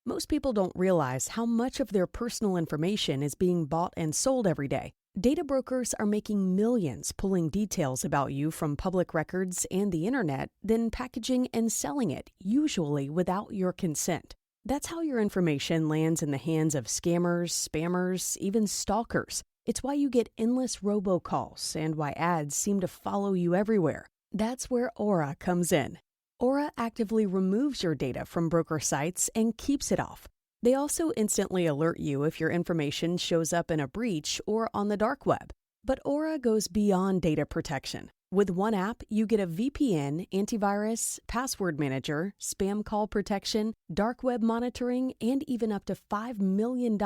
Most people don't realize how much of their personal information is being bought and sold every day. Data brokers are making millions pulling details about you from public records and the internet, then packaging and selling it, usually without your consent. That's how your information lands in the hands of scammers, spammers, even stalkers. It's why you get endless robocalls and why ads seem to follow you everywhere. That's where Aura comes in. Aura actively removes your data from broker sites and keeps it off. They also instantly alert you if your information shows up in a breach or on the dark web. But Aura goes beyond data protection. With one app, you get a VPN, antivirus, password manager, spam call protection, dark web monitoring, and even up to $5 million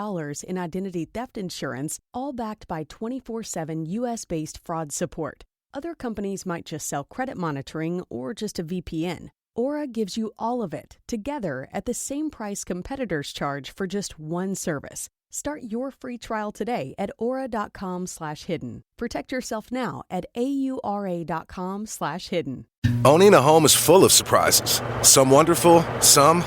in identity theft insurance, all backed by 24/7 US-based fraud support. Other companies might just sell credit monitoring or just a VPN. Aura gives you all of it, together at the same price competitors charge for just one service. Start your free trial today at aura.com/hidden. Protect yourself now at aura.com/hidden. Owning a home is full of surprises. Some wonderful, some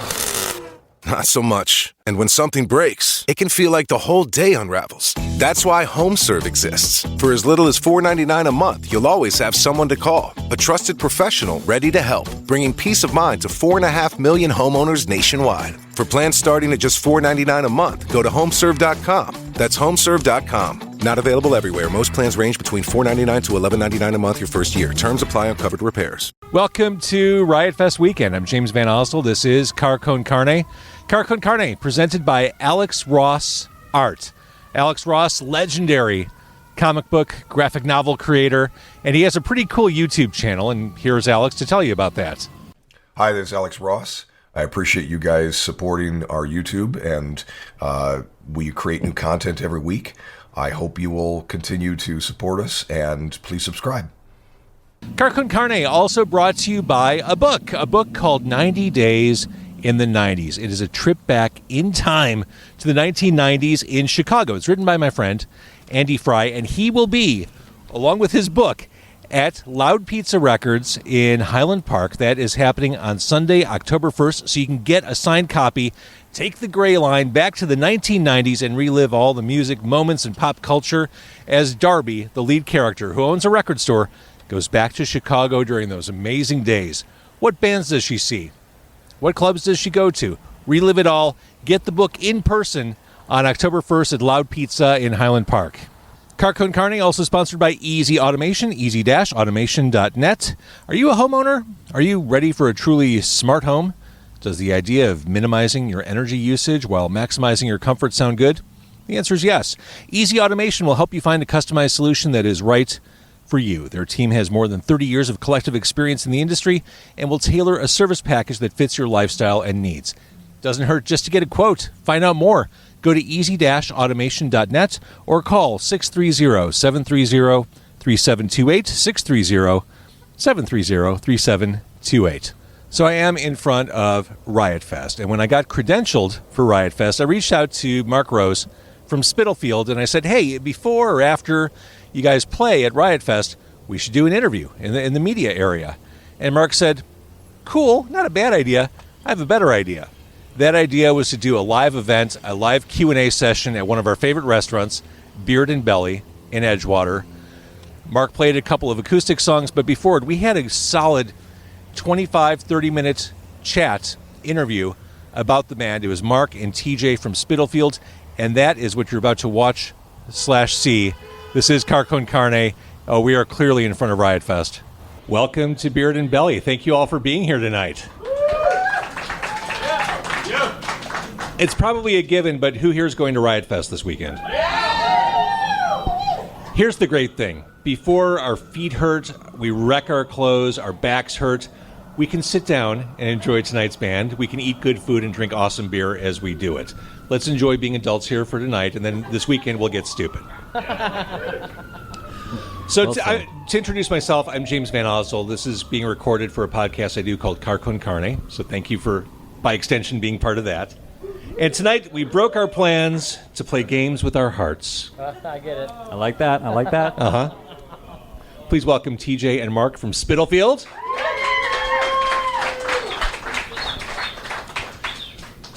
not so much. And when something breaks, it can feel like the whole day unravels. That's why HomeServe exists. For as little as $4.99 a month, you'll always have someone to call. A trusted professional ready to help, bringing peace of mind to 4.5 million homeowners nationwide. For plans starting at just $4.99 a month, go to homeserve.com. That's homeserve.com. Not available everywhere. Most plans range between $4.99 to $11.99 a month your first year. Terms apply on covered repairs. Welcome to Riot Fest Weekend. I'm James Van Ostel. This is Con Carne. Con Carne, presented by Alex Ross Art. Alex Ross, legendary comic book, graphic novel creator, and he has a pretty cool YouTube channel, and here's Alex to tell you about that. Hi, this is Alex Ross. I appreciate you guys supporting our YouTube, and we create new content every week. I hope you will continue to support us, and please subscribe. Con Carne also brought to you by a book called 90 Days in the 90s. It is a trip back in time to the 1990s in Chicago. It's written by my friend, Andy Fry, and he will be, along with his book, at Loud Pizza Records in Highland Park. That is happening on Sunday, October 1st, so you can get a signed copy, take the gray line back to the 1990s, and relive all the music, moments, and pop culture as Darby, the lead character who owns a record store, goes back to Chicago during those amazing days. What bands does she see? What clubs does she go to? Relive it all. Get the book in person on October 1st at Loud Pizza in Highland Park. Con Carne, also sponsored by Easy Automation, easy-automation.net. Are you a homeowner? Are you ready for a truly smart home? Does the idea of minimizing your energy usage while maximizing your comfort sound good? The answer is yes. Easy Automation will help you find a customized solution that is right for you. Their team has more than 30 years of collective experience in the industry and will tailor a service package that fits your lifestyle and needs. Doesn't hurt just to get a quote. Find out more. Go to easy-automation.net or call 630-730-3728, 630-730-3728. So I am in front of Riot Fest, and when I got credentialed for Riot Fest, I reached out to Mark Rose from Spitalfield, and I said, hey, before or after you guys play at Riot Fest, we should do an interview in the media area. And Mark said, cool, not a bad idea. I have a better idea. That idea was to do a live event, a live Q&A session at one of our favorite restaurants, Beard and Belly in Edgewater. Mark played a couple of acoustic songs, but before it, we had a solid 25, 30-minute chat interview about the band. It was Mark and TJ from Spitalfield, and that is what you're about to watch/see. This is Con Carne. We are clearly in front of Riot Fest. Welcome to Beard and Belly. Thank you all for being here tonight. It's probably a given, but who here is going to Riot Fest this weekend? Here's the great thing. Before our feet hurt, we wreck our clothes, our backs hurt, we can sit down and enjoy tonight's band. We can eat good food and drink awesome beer as we do it. Let's enjoy being adults here for tonight, and then this weekend we'll get stupid. So to introduce myself, I'm James Van Ostel. This is being recorded for a podcast I do called Con Carne, so thank you for, by extension, being part of that. And tonight, we broke our plans to play games with our hearts. I get it. I like that. Uh-huh. Please welcome TJ and Mark from Spitalfield.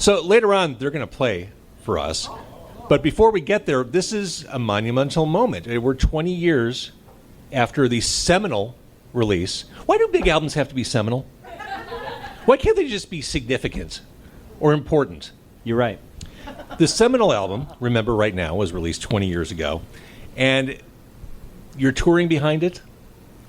So later on, they're going to play for us. But before we get there, this is a monumental moment. We're 20 years after the seminal release. Why do big albums have to be seminal? Why can't they just be significant or important? You're right. The seminal album, Remember Right Now, was released 20 years ago. And you're touring behind it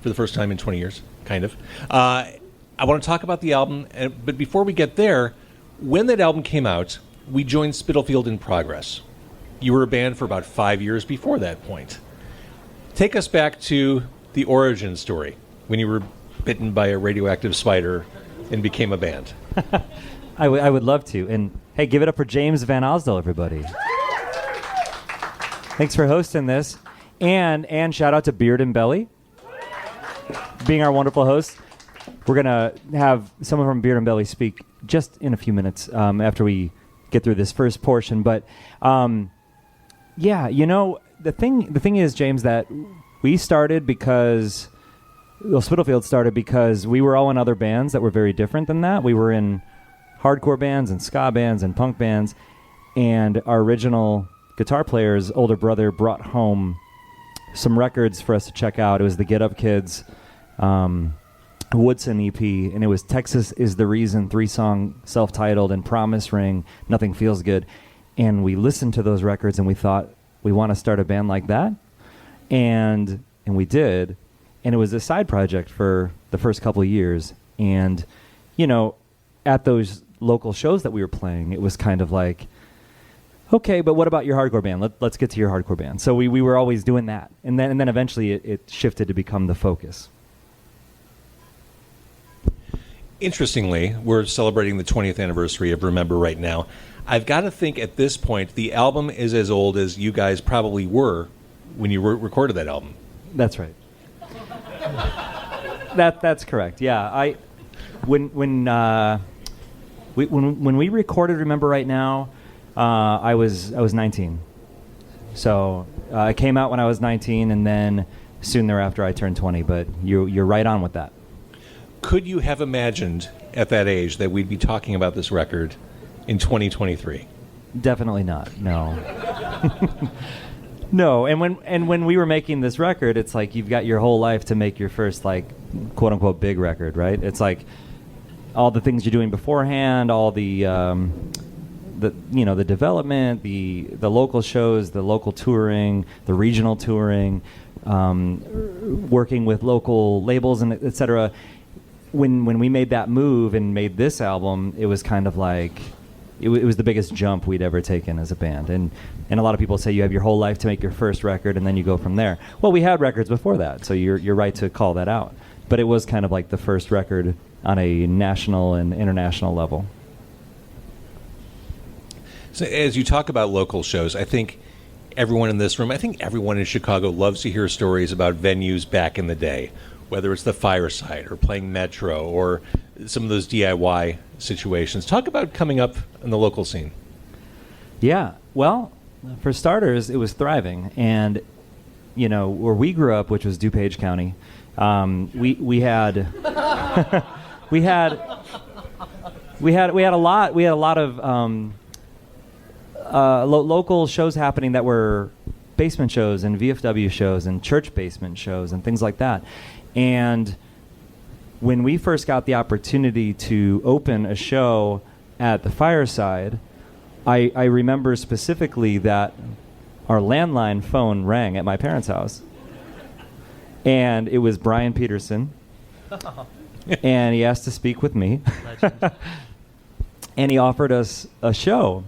for the first time in 20 years, kind of. I want to talk about the album, but before we get there, when that album came out, we joined Spitalfield in Progress. You were a band for about 5 years before that point. Take us back to the origin story, when you were bitten by a radioactive spider and became a band. I would love to. And hey, give it up for James Van Osdale, everybody. Thanks for hosting this. And shout out to Beard and Belly, being our wonderful host. We're going to have someone from Beard and Belly speak just in a few minutes after we get through this first portion. But yeah, you know, the thing is, James, that we started because, well, Spitalfield started because we were all in other bands that were very different than that. We were in hardcore bands and ska bands and punk bands, and our original guitar player's older brother brought home some records for us to check out. It was the Get Up Kids Woodson EP, and it was Texas Is the Reason, 3-song, self-titled, and Promise Ring, Nothing Feels Good. And we listened to those records and we thought, we want to start a band like that. And we did. And it was a side project for the first couple of years. And, you know, at those local shows that we were playing, it was kind of like, okay, but what about your hardcore band? Let's get to your hardcore band. So we were always doing that. And then eventually it shifted to become the focus. Interestingly, we're celebrating the 20th anniversary of Remember Right Now. I've got to think at this point the album is as old as you guys probably were when you recorded that album. That's right. That's correct. Yeah, when we recorded Remember Right Now, I was 19. So it came out when I was 19, and then soon thereafter I turned 20. But you're right on with that. Could you have imagined at that age that we'd be talking about this record in 2023? Definitely not. No. No. And when we were making this record, it's like you've got your whole life to make your first, like, quote unquote big record, right? It's like all the things you're doing beforehand, all the development, the local shows, the local touring, the regional touring, working with local labels and et cetera. When we made that move and made this album, it was kind of like it was the biggest jump we'd ever taken as a band. And a lot of people say you have your whole life to make your first record and then you go from there. Well, we had records before that, so you're right to call that out. But it was kind of like the first record on a national and international level. So as you talk about local shows, I think everyone in this room, I think everyone in Chicago loves to hear stories about venues back in the day, whether it's the Fireside or playing Metro or some of those DIY situations. Talk about coming up in the local scene. Yeah, well, for starters, it was thriving. And, you know, where we grew up, which was DuPage County, we had a lot of local shows happening that were basement shows and VFW shows and church basement shows and things like that. And when we first got the opportunity to open a show at the Fireside, I remember specifically that our landline phone rang at my parents' house. And it was Brian Peterson. And he asked to speak with me. And he offered us a show.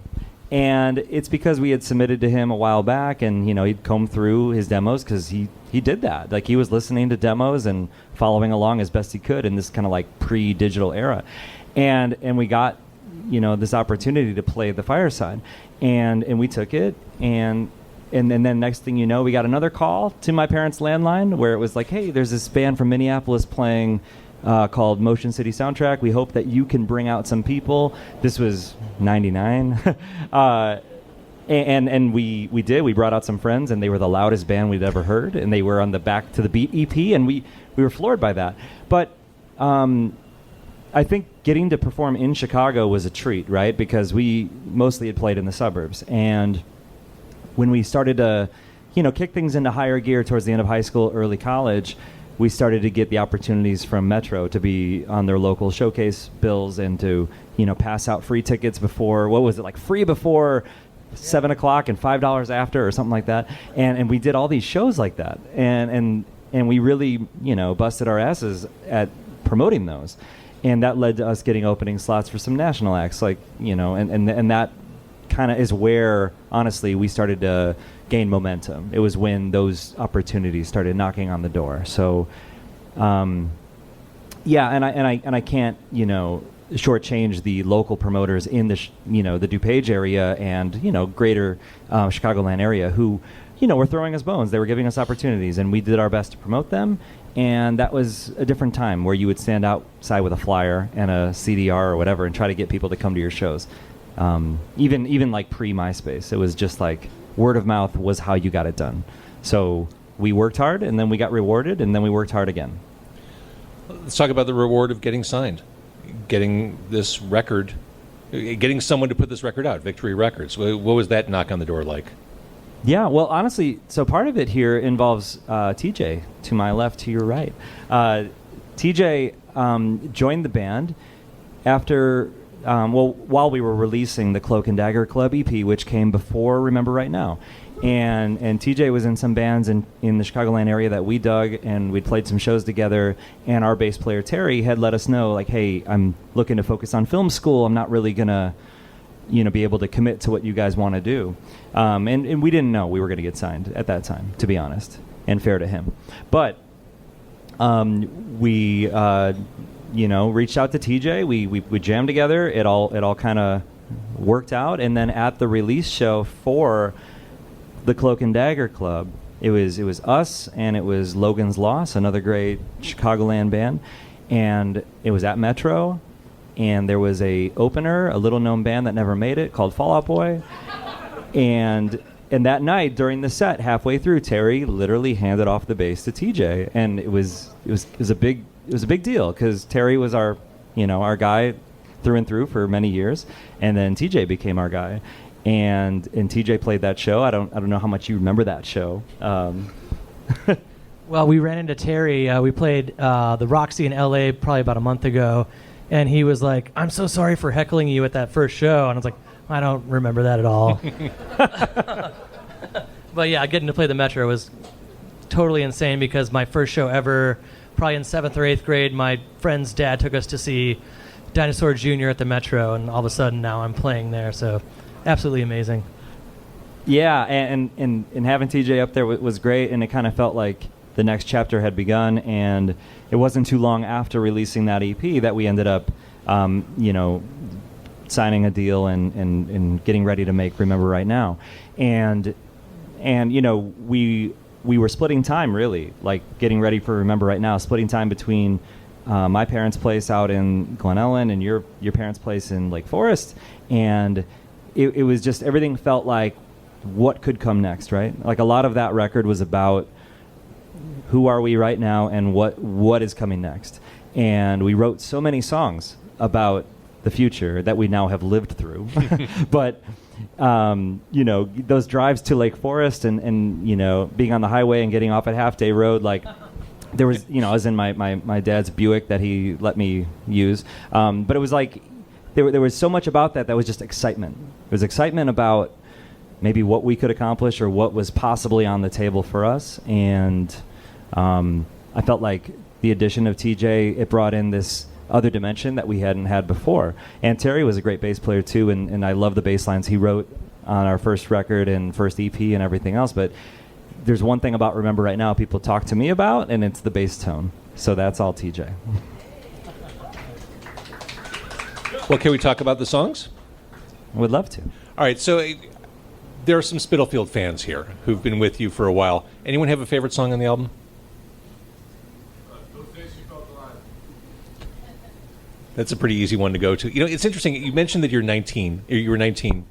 And it's because we had submitted to him a while back, and you know he'd comb through his demos because he did that. Like he was listening to demos and following along as best he could in this kind of like pre-digital era, and we got this opportunity to play the Fireside, and we took it, and then next thing you know, we got another call to my parents' landline where it was like, hey, there's this band from Minneapolis playing. Called Motion City Soundtrack. We hope that you can bring out some people. This was 99. And we did. We brought out some friends, and they were the loudest band we'd ever heard, and they were on the Back to the Beat EP, and we were floored by that. But I think getting to perform in Chicago was a treat, right? Because we mostly had played in the suburbs. And when we started to, kick things into higher gear towards the end of high school, early college, we started to get the opportunities from Metro to be on their local showcase bills and to, pass out free tickets before, what was it, like free before 7 o'clock and $5 after or something like that. And we did all these shows like that. And we really, busted our asses at promoting those. And that led to us getting opening slots for some national acts, and that kind of is where, honestly, we started to gain momentum. It was when those opportunities started knocking on the door. So, and I can't, shortchange the local promoters in the the DuPage area and greater Chicagoland area who were throwing us bones. They were giving us opportunities, and we did our best to promote them. And that was a different time where you would stand outside with a flyer and a CDR or whatever and try to get people to come to your shows. Even like pre-MySpace, it was just like word of mouth was how you got it done. So we worked hard, and then we got rewarded, and then we worked hard again. Let's talk about the reward of getting signed, getting this record, getting someone to put this record out, Victory Records. What was that knock on the door like? Yeah, well, honestly, so part of it here involves TJ, to my left, to your right. TJ joined the band after, while we were releasing the Cloak and Dagger Club EP, which came before Remember Right Now. And TJ was in some bands in the Chicagoland area that we dug, and we'd played some shows together, and our bass player, Terry, had let us know, like, hey, I'm looking to focus on film school. I'm not really going to be able to commit to what you guys want to do. And we didn't know we were going to get signed at that time, to be honest, and fair to him. But we, reached out to TJ. We jammed together. It all kind of worked out. And then at the release show for the Cloak and Dagger Club, it was us, and it was Logan's Loss, another great Chicagoland band. And it was at Metro. And there was a opener, a little-known band that never made it, called Fall Out Boy. And that night, during the set, halfway through, Terry literally handed off the bass to TJ, and it was a big deal because Terry was our guy through and through for many years, and then TJ became our guy, and TJ played that show. I don't know how much you remember that show. Well, we ran into Terry. We played the Roxy in LA probably about a month ago. And he was like, I'm so sorry for heckling you at that first show. And I was like, I don't remember that at all. But yeah, getting to play the Metro was totally insane because my first show ever, probably in 7th or 8th grade, my friend's dad took us to see Dinosaur Jr. at the Metro. And all of a sudden now I'm playing there. So absolutely amazing. Yeah, and having TJ up there was great. And it kind of felt like the next chapter had begun, and it wasn't too long after releasing that EP that we ended up, signing a deal and getting ready to make Remember Right Now, and we were splitting time really, like getting ready for Remember Right Now, splitting time between my parents' place out in Glen Ellen and your parents' place in Lake Forest, and it was just everything felt like what could come next, right? Like a lot of that record was about who are we right now and what is coming next. And we wrote so many songs about the future that we now have lived through. But, those drives to Lake Forest and being on the highway and getting off at Half Day Road, like there was, I was in my dad's Buick that he let me use. But it was like there was so much about that was just excitement. It was excitement about maybe what we could accomplish or what was possibly on the table for us. And I felt like the addition of TJ, it brought in this other dimension that we hadn't had before. And Terry was a great bass player too, and I love the bass lines he wrote on our first record and first EP and everything else. But there's one thing about Remember Right Now people talk to me about, and it's the bass tone. So that's all TJ. Well, can we talk about the songs? Would love to. All right, so there are some Spitalfield fans here who've been with you for a while. Anyone have a favorite song on the album? That's a pretty easy one to go to. It's interesting. You mentioned that you're 19. You were 19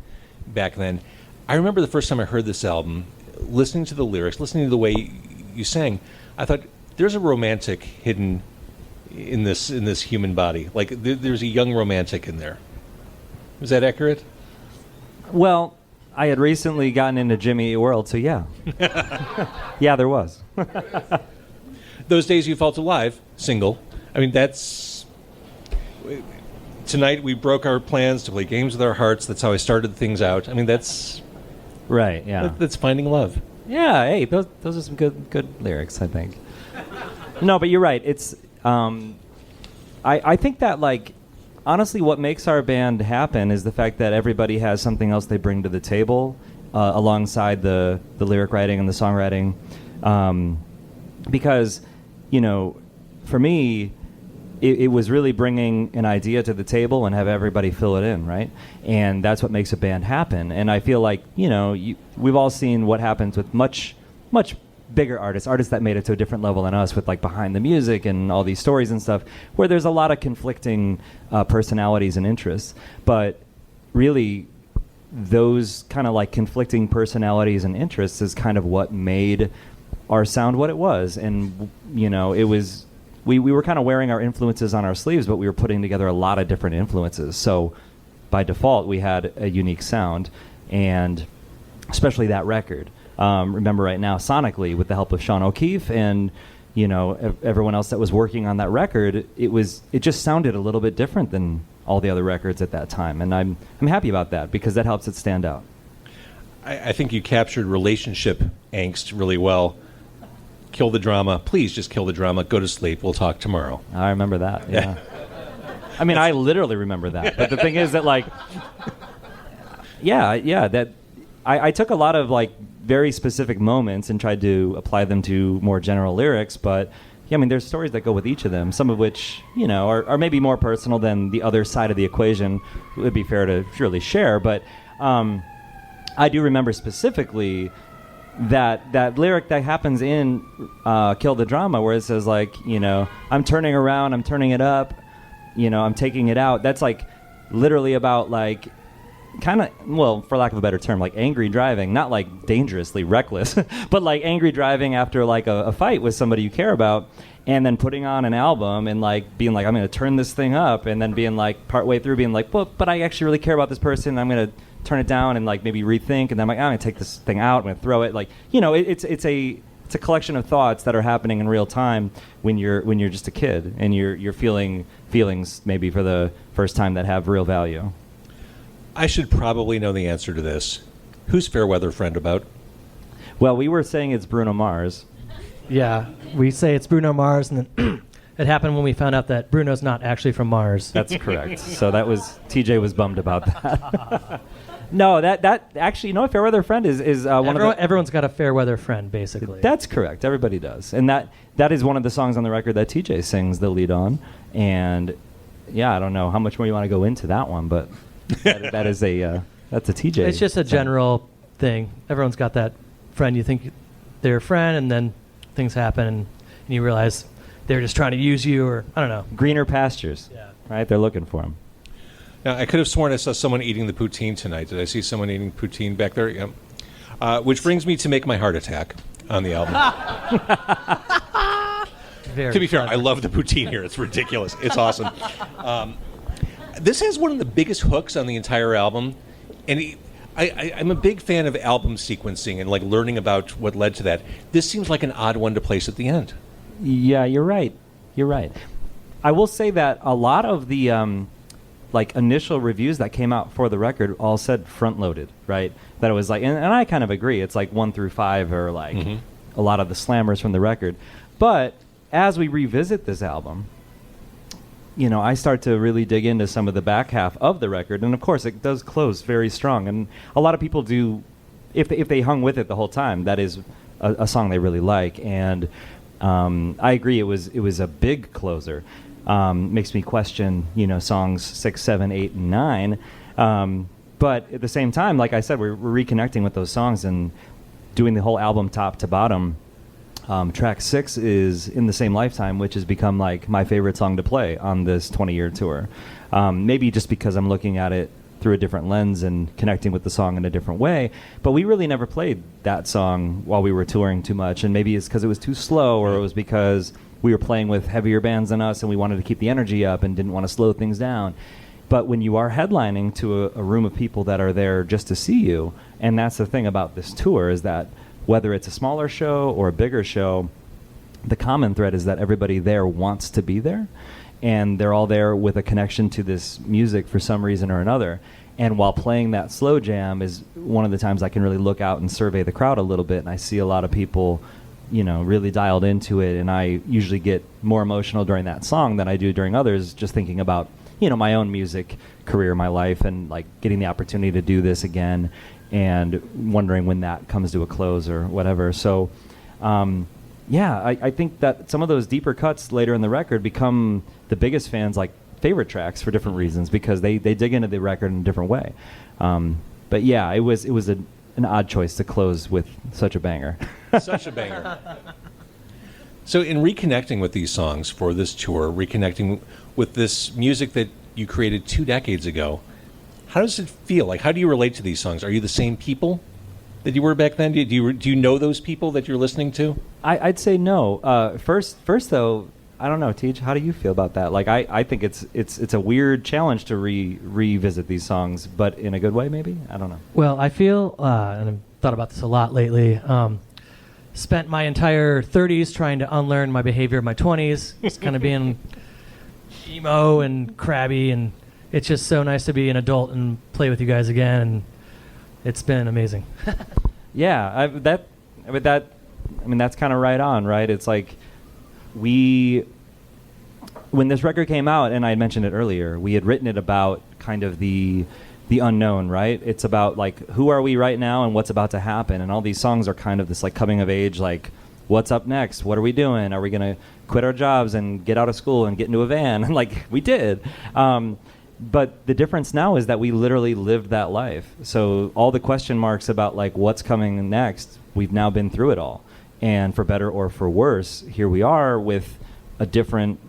back then. I remember the first time I heard this album, listening to the lyrics, listening to the way you sang, I thought there's a romantic hidden in this human body. Like there's a young romantic in there. Is that accurate? Well, I had recently gotten into Jimmy Eat World, so yeah. Yeah, there was. Those days you felt alive, single. I mean, that's... Tonight we broke our plans to play games with our hearts. That's how I started things out. I mean, that's... Right, yeah. That's finding love. Yeah, hey, those are some good lyrics, I think. No, but you're right. It's... I think that, like... Honestly, what makes our band happen is the fact that everybody has something else they bring to the table alongside the lyric writing and the songwriting. Because, you know, for me, it was really bringing an idea to the table and have everybody fill it in, right? And that's what makes a band happen. And I feel like, you know, we've all seen what happens with much bigger artists that made it to a different level than us, with like behind the music and all these stories and stuff, where there's a lot of conflicting personalities and interests. But really, those kind of like conflicting personalities and interests is kind of what made our sound what it was. And, you know, it was, we were kind of wearing our influences on our sleeves, but we were putting together a lot of different influences. So by default, we had a unique sound, and especially that record. Remember right now, sonically, with the help of Sean O'Keefe and, you know, everyone else that was working on that record, it just sounded a little bit different than all the other records at that time. And I'm happy about that, because that helps it stand out. I think you captured relationship angst really well. Kill the drama. Please just kill the drama. Go to sleep. We'll talk tomorrow. I remember that, yeah. I mean, I literally remember that. But the thing is that, like, that I took a lot of, like, very specific moments and tried to apply them to more general lyrics, but yeah, I mean, there's stories that go with each of them, some of which, you know, are maybe more personal than the other side of the equation would be fair to surely share. But I do remember specifically that lyric that happens in Kill the Drama, where it says, like, you know, I'm turning around, I'm turning it up, you know, I'm taking it out. That's like literally about, like, kind of, well, for lack of a better term, like angry driving, not like dangerously reckless, but like angry driving after like a fight with somebody you care about, and then putting on an album and like being like, I'm going to turn this thing up, and then being like partway through being like, well, but I actually really care about this person, I'm going to turn it down and like maybe rethink, and then I'm like, I'm going to take this thing out, I'm going to throw it. Like, you know, it's a collection of thoughts that are happening in real time when you're just a kid and you're feeling feelings maybe for the first time that have real value. I should probably know the answer to this. Who's Fairweather Friend about? Well, we were saying it's Bruno Mars. Yeah, we say it's Bruno Mars, and then it happened when we found out that Bruno's not actually from Mars. That's correct. So that was, TJ was bummed about that. No, that actually, you know, Fairweather Friend is one of the... Everyone's got a Fairweather Friend, basically. That's correct. Everybody does. And that is one of the songs on the record that TJ sings the lead on. And yeah, I don't know how much more you want to go into that one, but... that's a TJ. It's just a general thing. Everyone's got that friend. You think they're a friend, and then things happen, and you realize they're just trying to use you, or I don't know. Greener pastures. Yeah. Right? They're looking for them. Now, I could have sworn I saw someone eating the poutine tonight. Did I see someone eating poutine back there? Yeah. Which brings me to Make My Heart Attack on the album. To be fair, I love the poutine here. It's ridiculous. It's awesome. This has one of the biggest hooks on the entire album, and I'm a big fan of album sequencing and like learning about what led to that. This seems like an odd one to place at the end. Yeah, you're right. I will say that a lot of the like initial reviews that came out for the record all said front-loaded, right? That it was like, and I kind of agree. It's like 1 through 5 are like a lot of the slammers from the record. But as we revisit this album, you know, I start to really dig into some of the back half of the record, and of course it does close very strong. And a lot of people do, if they hung with it the whole time, that is a song they really like. And I agree, it was a big closer. Makes me question, you know, songs 6, 7, 8, and 9. But at the same time, like I said, we're reconnecting with those songs and doing the whole album top to bottom. Track 6 is In the Same Lifetime, which has become like my favorite song to play on this 20-year tour. Maybe just because I'm looking at it through a different lens and connecting with the song in a different way. But we really never played that song while we were touring too much. And maybe it's because it was too slow, or it was because we were playing with heavier bands than us and we wanted to keep the energy up and didn't want to slow things down. But when you are headlining to a room of people that are there just to see you, and that's the thing about this tour, is that whether it's a smaller show or a bigger show, the common thread is that everybody there wants to be there, and they're all there with a connection to this music for some reason or another. And while playing that slow jam is one of the times I can really look out and survey the crowd a little bit, and I see a lot of people, you know, really dialed into it, and I usually get more emotional during that song than I do during others, just thinking about, you know, my own music career, my life, and like getting the opportunity to do this again and wondering when that comes to a close or whatever. So I think that some of those deeper cuts later in the record become the biggest fans' like favorite tracks for different reasons, because they dig into the record in a different way. But yeah, it was an odd choice to close with such a banger. Such a banger. So in reconnecting with these songs for this tour, reconnecting with this music that you created 2 decades ago, how does it feel? Like, how do you relate to these songs? Are you the same people that you were back then? Do you know those people that you're listening to? I'd say no. First though, I don't know, Teej, how do you feel about that? Like, I think it's a weird challenge to revisit these songs, but in a good way, maybe? I don't know. Well, I feel, and I've thought about this a lot lately, spent my entire 30s trying to unlearn my behavior of my 20s, just kind of being emo and crabby, and it's just so nice to be an adult and play with you guys again, and it's been amazing. Yeah, that's kind of right on, right? It's like when this record came out, and I had mentioned it earlier, we had written it about kind of the unknown, right? It's about like, who are we right now and what's about to happen, and all these songs are kind of this like coming of age, like, what's up next? What are we doing? Are we going to quit our jobs and get out of school and get into a van? And like, we did. But the difference now is that we literally lived that life. So all the question marks about like what's coming next, we've now been through it all. And for better or for worse, here we are with a different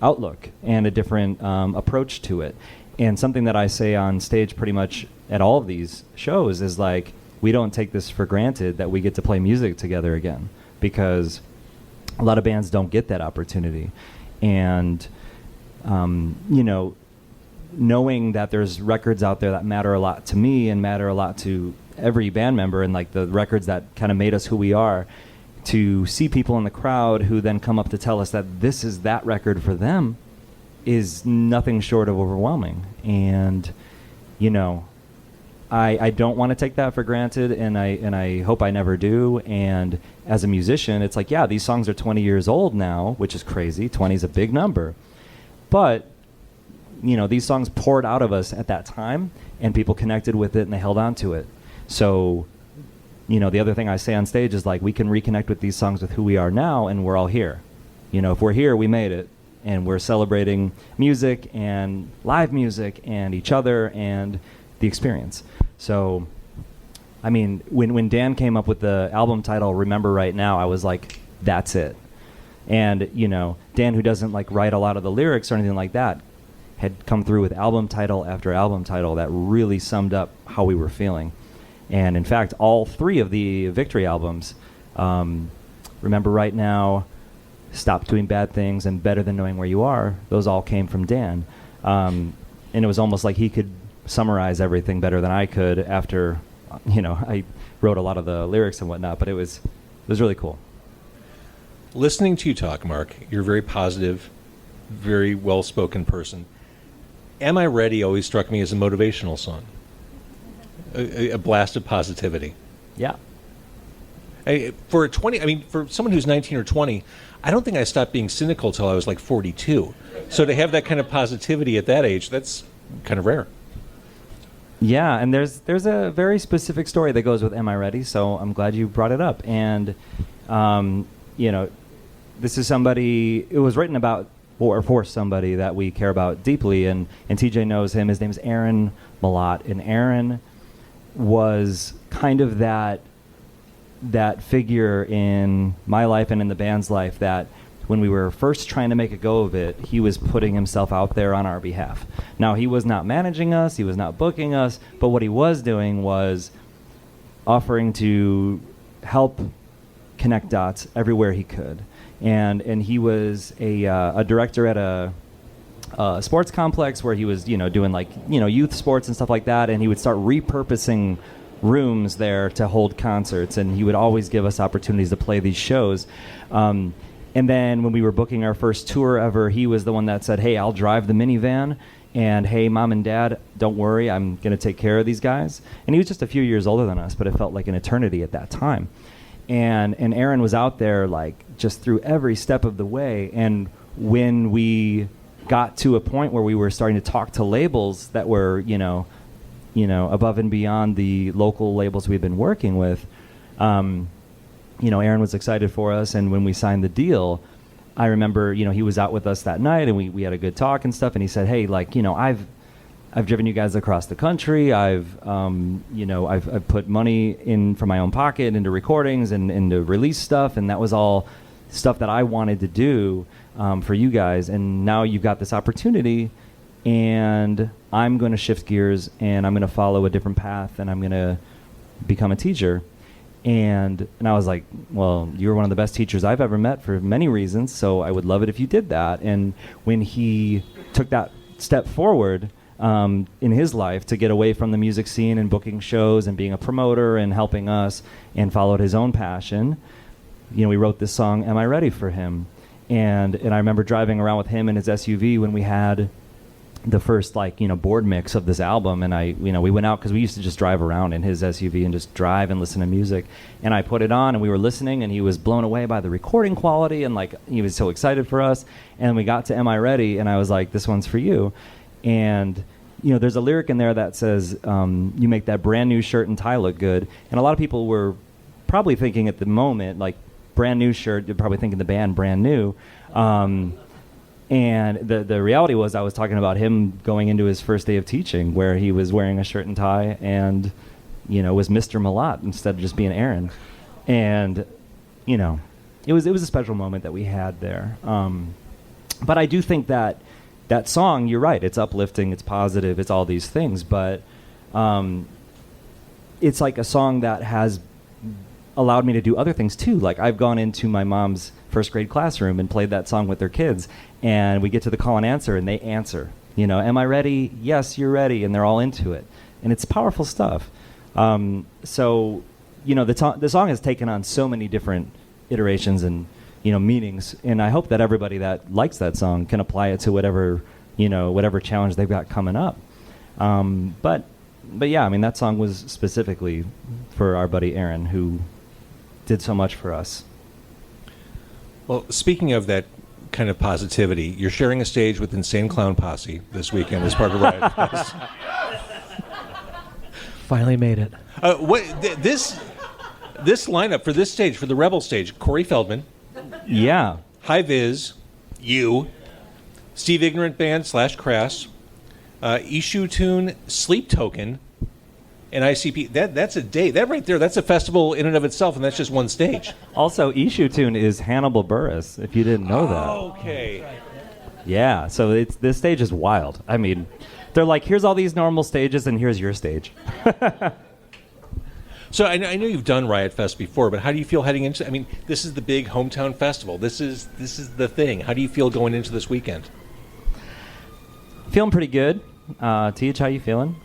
outlook and a different approach to it. And something that I say on stage pretty much at all of these shows is like, we don't take this for granted that we get to play music together again, because a lot of bands don't get that opportunity. And knowing that there's records out there that matter a lot to me and matter a lot to every band member, and like the records that kind of made us who we are, to see people in the crowd who then come up to tell us that this is that record for them is nothing short of overwhelming. And, I don't want to take that for granted, and I hope I never do. And as a musician, it's like, yeah, these songs are 20 years old now, which is crazy. 20 is a big number. But, these songs poured out of us at that time, and people connected with it, and they held on to it. So, the other thing I say on stage is, like, we can reconnect with these songs with who we are now, and we're all here. If we're here, we made it. And we're celebrating music and live music and each other and the experience. So, I mean, when Dan came up with the album title, Remember Right Now, I was like, that's it. And, Dan, who doesn't like write a lot of the lyrics or anything like that, had come through with album title after album title that really summed up how we were feeling. And in fact, all 3 of the Victory albums, Remember Right Now, Stop Doing Bad Things, and Better Than Knowing Where You Are, those all came from Dan. And it was almost like he could summarize everything better than I could after, I wrote a lot of the lyrics and whatnot, but it was really cool. Listening to you talk, Mark, you're a very positive, very well-spoken person. Am I Ready always struck me as a motivational song, a blast of positivity. Yeah. For someone who's 19 or 20, I don't think I stopped being cynical till I was like 42. So to have that kind of positivity at that age, that's kind of rare. Yeah, and there's a very specific story that goes with Am I Ready? So I'm glad you brought it up. And, this is somebody, it was written about or for somebody that we care about deeply, and TJ knows him. His name is Aaron Malott, and Aaron was kind of that figure in my life and in the band's life that when we were first trying to make a go of it, he was putting himself out there on our behalf. Now, he was not managing us, he was not booking us, but what he was doing was offering to help connect dots everywhere he could. and he was a director at a sports complex where he was, doing like, youth sports and stuff like that, and he would start repurposing rooms there to hold concerts, and he would always give us opportunities to play these shows. And then when we were booking our first tour ever, he was the one that said, hey, I'll drive the minivan, and hey, Mom and Dad, don't worry, I'm going to take care of these guys. And he was just a few years older than us, but it felt like an eternity at that time. And Aaron was out there like just through every step of the way. And when we got to a point where we were starting to talk to labels that were, above and beyond the local labels we've been working with, Aaron was excited for us, and when we signed the deal, I remember, he was out with us that night, and we had a good talk and stuff, and he said, hey, like, I've driven you guys across the country, I've put money in from my own pocket into recordings and into release stuff, and that was all stuff that I wanted to do for you guys, and now you've got this opportunity, and I'm going to shift gears, and I'm going to follow a different path, and I'm going to become a teacher. And I was like, well, you're one of the best teachers I've ever met for many reasons, so I would love it if you did that. And when he took that step forward in his life to get away from the music scene and booking shows and being a promoter and helping us and followed his own passion, we wrote this song, Am I Ready, for him. And I remember driving around with him in his SUV when we had the first board mix of this album, and we went out because we used to just drive around in his SUV and just drive and listen to music, and I put it on and we were listening, and he was blown away by the recording quality, and he was so excited for us, and we got to Am I Ready, and I was like, this one's for you. And there's a lyric in there that says, you make that brand new shirt and tie look good, and a lot of people were probably thinking at the moment, like, brand new shirt, you're probably thinking the band Brand New. And the reality was I was talking about him going into his first day of teaching where he was wearing a shirt and tie and, was Mr. Malott instead of just being Aaron. And, it was a special moment that we had there. But I do think that song, you're right, it's uplifting, it's positive, it's all these things. But it's like a song that has allowed me to do other things too. Like I've gone into my mom's first grade classroom and played that song with their kids, and we get to the call and answer, and they answer, am I ready? Yes, you're ready. And they're all into it, and it's powerful stuff. So the song has taken on so many different iterations and meanings, and I hope that everybody that likes that song can apply it to whatever challenge they've got coming up. But yeah, I mean, that song was specifically for our buddy Aaron, who did so much for us. Well, speaking of that kind of positivity, you're sharing a stage with Insane Clown Posse this weekend as part of Riot Fest. Finally made it. This lineup for this stage, for the Rebel stage, Corey Feldman. Yeah. High Viz, you, Steve Ignorant Band / Crass, Issue Tune, Sleep Token, and ICP. That's a day. That right there, that's a festival in and of itself, and that's just one stage. Also, Issue Tune is Hannibal Buress, if you didn't know that. Okay. Yeah, so this stage is wild. I mean, they're like, here's all these normal stages, and here's your stage. So I know you've done Riot Fest before, but how do you feel heading into? I mean, this is the big hometown festival. This is the thing. How do you feel going into this weekend? Feeling pretty good. Teach, how you feeling?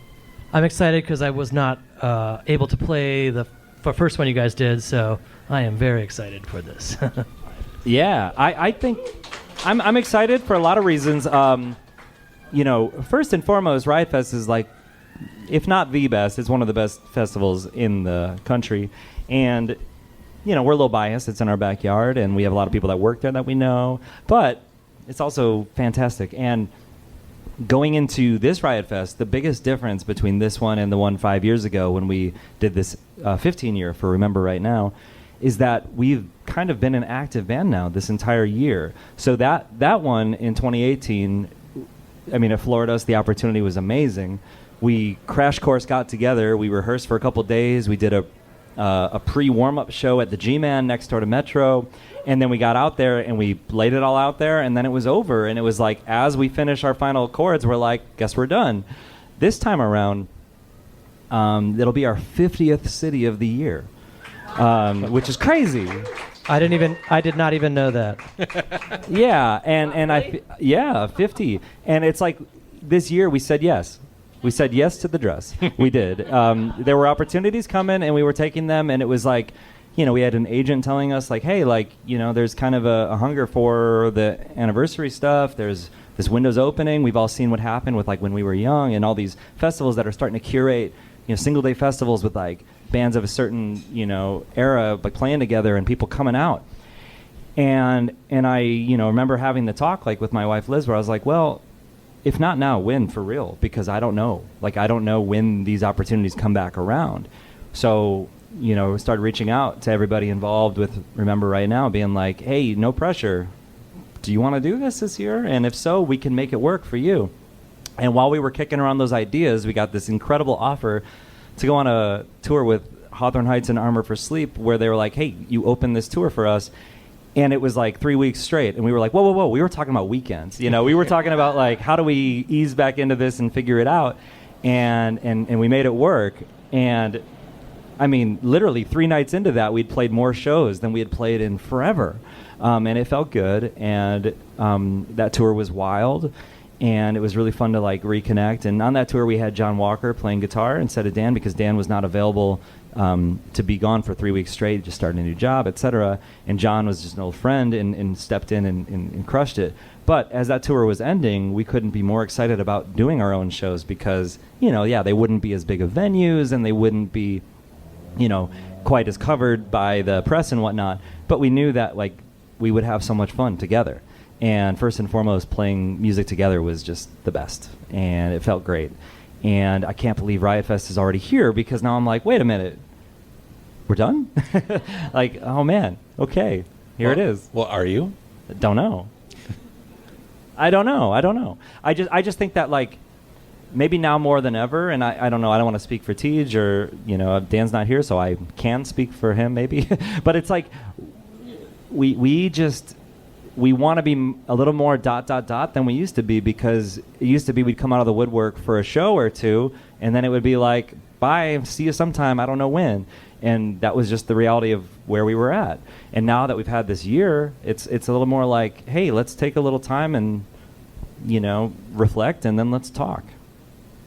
I'm excited because I was not able to play the first one you guys did, so I am very excited for this. Yeah, I think I'm excited for a lot of reasons. First and foremost, Riot Fest is like, if not the best, it's one of the best festivals in the country. And, we're a little biased. It's in our backyard, and we have a lot of people that work there that we know. But it's also fantastic. And going into this Riot Fest, the biggest difference between this one and the one 5 years ago when we did this 15-year for Remember Right Now is that we've kind of been an active band now this entire year. So that one in 2018, it floored us. The opportunity was amazing. We crash course got together. We rehearsed for a couple days. We did a pre-warm-up show at the G-Man next door to Metro. And then we got out there and we laid it all out there, and then it was over. And it was like, as we finish our final chords, we're like, guess we're done. This time around, it'll be our 50th city of the year, which is crazy. I did not even know that. Yeah, and 50. And it's like this year we said yes. We said yes to the dress. We did. There were opportunities coming, and we were taking them, and it was like, we had an agent telling us, like, hey, like, there's kind of a hunger for the anniversary stuff. There's this window's opening. We've all seen what happened with, like, when we were young, and all these festivals that are starting to curate, single-day festivals with, like, bands of a certain, era, like, playing together and people coming out. And I, remember having the talk, like, with my wife, Liz, where I was like, well, if not now, when, for real? Because I don't know. Like, I don't know when these opportunities come back around. So, we started reaching out to everybody involved with Remember Right Now, being like, hey, no pressure. Do you want to do this year? And if so, we can make it work for you. And while we were kicking around those ideas, we got this incredible offer to go on a tour with Hawthorne Heights and Armor for Sleep, where they were like, hey, you open this tour for us. And it was like 3 weeks straight. And we were like, whoa. We were talking about weekends. We were talking about, like, how do we ease back into this and figure it out? And we made it work. And, I mean, literally 3 nights into that, we'd played more shows than we had played in forever. And it felt good. And that tour was wild. And it was really fun to, like, reconnect. And on that tour, we had John Walker playing guitar instead of Dan, because Dan was not available to be gone for 3 weeks straight, just starting a new job, etc. And John was just an old friend and stepped in and crushed it. But as that tour was ending, we couldn't be more excited about doing our own shows because, they wouldn't be as big of venues and they wouldn't be, quite as covered by the press and whatnot. But we knew that, like, we would have so much fun together. And first and foremost, playing music together was just the best. And it felt great. And I can't believe Riot Fest is already here, because now I'm like, wait a minute, we're done? Like, oh man, okay, here it is. Well, are you? Don't know. I don't know. I just think that, like, maybe now more than ever, and I don't know, I don't want to speak for Tej, or, Dan's not here, so I can speak for him maybe. But it's like, we want to be a little more ... than we used to be, because it used to be we'd come out of the woodwork for a show or two, and then it would be like, bye, see you sometime, I don't know when. And that was just the reality of where we were at. And now that we've had this year, it's a little more like, hey, let's take a little time and, reflect, and then let's talk.